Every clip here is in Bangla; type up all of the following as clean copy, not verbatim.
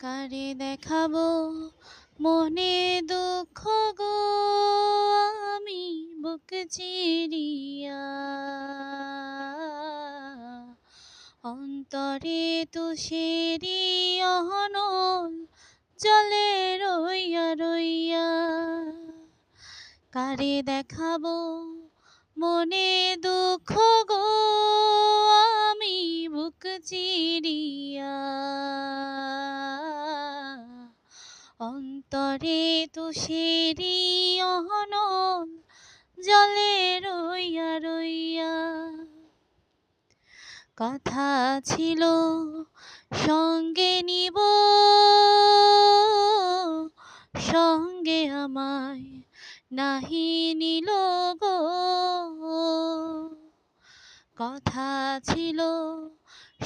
কারে দেখাবো মনে দুঃখ গো, আমি বুক চিরিয়া। অন্তরে তুষেরি অহনল জলে রইয়া রইয়া। কারে দেখাবো মনে দুঃখ গো, আমি বুক চিরিয়া। অন্তরে তুষেরি অহনল জলে রইয়া রইয়া। কথা ছিল সঙ্গে নিব, সঙ্গে আমায় নাহি নিল গো। কথা ছিল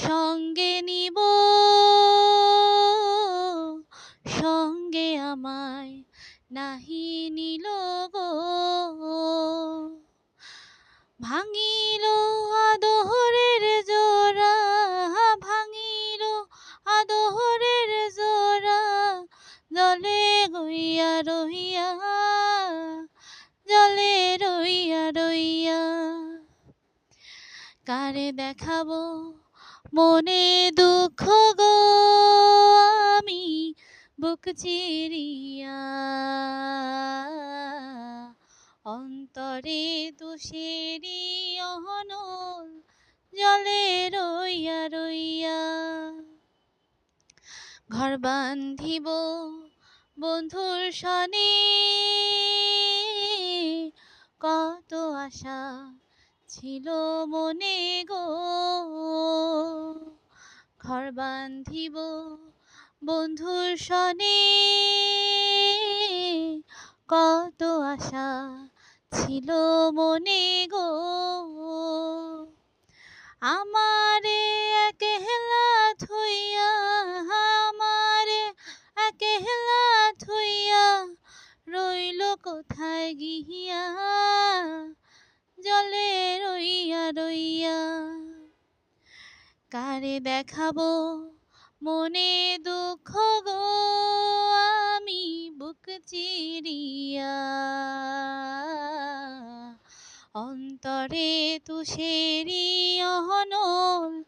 সঙ্গে নিব, সঙ্গে আমায় নাহি নিল গো। ভাঙিল আদরের জোড়া, ভাঙিল আদরের জোড়া, জলে গইয়া রহিয়া, জলে রইয়া রইয়া। কারে দেখাবো মনে দুঃখ গো, আমি বুক চিরিয়া। অন্তরে তুষেরি অহনল জলে রইয়া রইয়া। ঘর বান্ধিব বন্ধুর সনে, কত আশা ছিল মনে গো। ঘর বান্ধিব বন্ধুর সনে, কত আশা ছিল মনে গো। আমারে একলা থইয়া, আমারে একলা থইয়া, রইল কোথায় গিয়া, জলে রইয়া রইয়া। কারে দেখাবো মনে দুঃখ গো, আমি বুক চিরিয়া। অন্তরে তুষেরি অহনল